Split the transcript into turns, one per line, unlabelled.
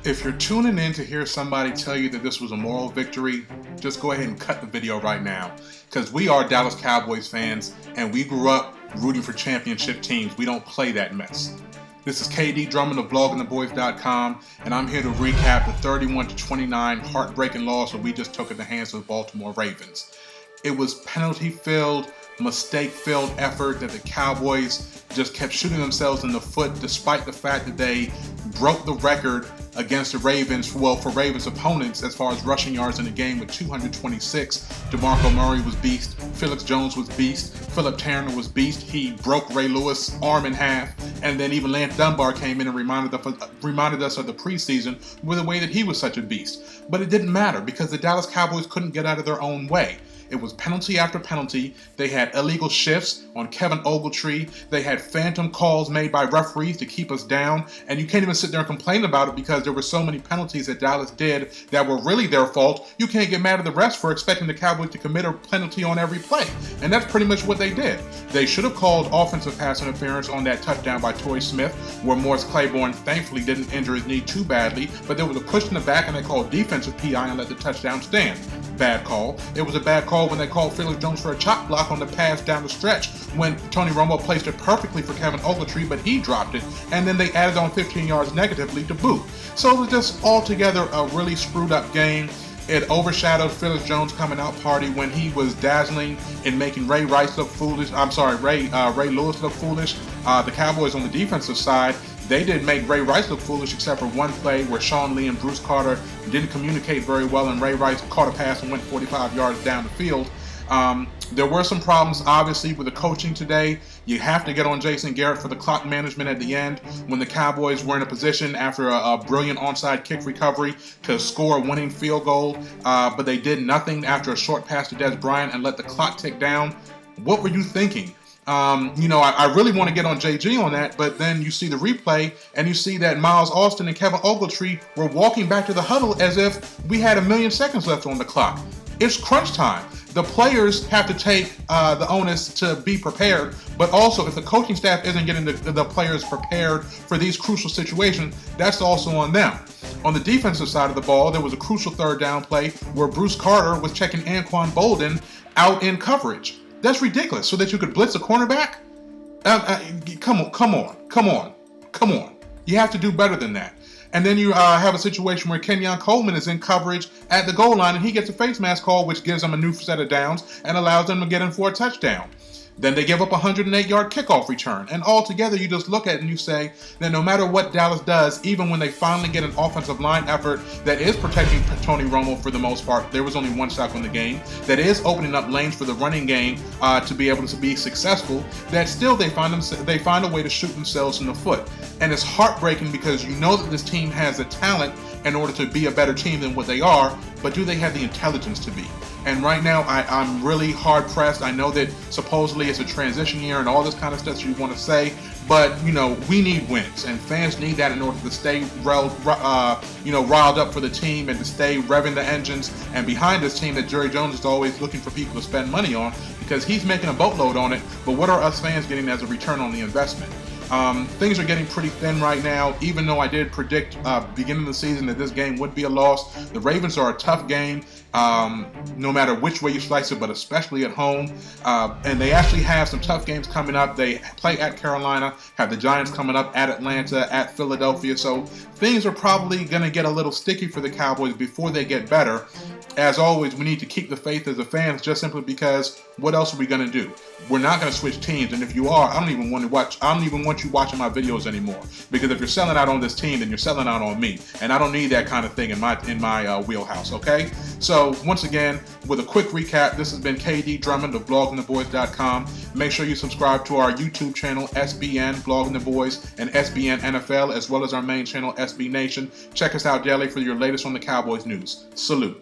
If you're tuning in to hear somebody tell you that this was a moral victory, just go ahead and cut the video right now. Because we are Dallas Cowboys fans, and we grew up rooting for championship teams. We don't play that mess. This is KD Drummond of bloggingtheboys.com, and I'm here to recap the 31-29 heartbreaking loss that we just took at the hands of the Baltimore Ravens. It was penalty-filled, mistake-filled effort that the Cowboys just kept shooting themselves in the foot, despite the fact that they broke the record against the Ravens, for Ravens opponents as far as rushing yards in the game with 226. DeMarco Murray was beast. Felix Jones was beast. Philip Turner was beast. He broke Ray Lewis' arm in half. And then even Lance Dunbar came in and reminded us of the preseason with the way that he was such a beast. But it didn't matter because the Dallas Cowboys couldn't get out of their own way. It was penalty after penalty. They had illegal shifts on Kevin Ogletree. They had phantom calls made by referees to keep us down. And you can't even sit there and complain about it because there were so many penalties that Dallas did that were really their fault. You can't get mad at the refs for expecting the Cowboys to commit a penalty on every play. And that's pretty much what they did. They should have called offensive pass interference on that touchdown by Torrey Smith, where Morris Claiborne thankfully didn't injure his knee too badly. But there was a push in the back and they called defensive PI and let the touchdown stand. Bad call. It was a bad call when they called Felix Jones for a chop block on the pass down the stretch when Tony Romo placed it perfectly for Kevin Ogletree, but he dropped it, and then they added on 15 yards negatively to boot. So it was just altogether a really screwed up game. It overshadowed Felix Jones' coming out party when he was dazzling in making Ray Lewis look foolish. The Cowboys on the defensive side, they didn't make Ray Rice look foolish except for one play where Sean Lee and Bruce Carter didn't communicate very well, and Ray Rice caught a pass and went 45 yards down the field. There were some problems, obviously, with the coaching today. You have to get on Jason Garrett for the clock management at the end when the Cowboys were in a position after a brilliant onside kick recovery to score a winning field goal, but they did nothing after a short pass to Des Bryant and let the clock tick down. What were you thinking? I really want to get on JG on that, but then you see the replay and you see that Miles Austin and Kevin Ogletree were walking back to the huddle as if we had 1,000,000 seconds left on the clock. It's crunch time. The players have to take the onus to be prepared, but also if the coaching staff isn't getting the players prepared for these crucial situations, that's also on them. On the defensive side of the ball, there was a crucial third down play where Bruce Carter was checking Anquan Bolden out in coverage. That's ridiculous. So that you could blitz a cornerback? Come on. You have to do better than that. And then you have a situation where Kenyon Coleman is in coverage at the goal line and he gets a face mask call, which gives them a new set of downs and allows them to get in for a touchdown. Then they give up a 108-yard kickoff return. And altogether, you just look at it and you say that no matter what Dallas does, even when they finally get an offensive line effort that is protecting Tony Romo for the most part, there was only one sack on the game, that is opening up lanes for the running game to be able to be successful, that still they find a way to shoot themselves in the foot. And it's heartbreaking because you know that this team has the talent in order to be a better team than what they are, but do they have the intelligence to be? And right now, I'm really hard-pressed. I know that supposedly it's a transition year and all this kind of stuff that you want to say, but, we need wins, and fans need that in order to stay riled up for the team and to stay revving the engines and behind this team that Jerry Jones is always looking for people to spend money on because he's making a boatload on it, but what are us fans getting as a return on the investment? Things are getting pretty thin right now, even though I did predict beginning of the season that this game would be a loss. The Ravens are a tough game, no matter which way you slice it, but especially at home. And they actually have some tough games coming up. They play at Carolina, have the Giants coming up, at Atlanta, at Philadelphia. So things are probably going to get a little sticky for the Cowboys before they get better. As always, we need to keep the faith as the fans just simply because what else are we going to do? We're not going to switch teams, and if you are, I don't even want you watching my videos anymore, because if you're selling out on this team, then you're selling out on me, and I don't need that kind of thing in my wheelhouse, okay? So once again, with a quick recap, this has been KD Drummond of bloggingtheboys.com. Make sure you subscribe to our YouTube channel, SBN, Blogging the Boys, and SBN NFL, as well as our main channel, SB Nation. Check us out daily for your latest on the Cowboys news. Salute.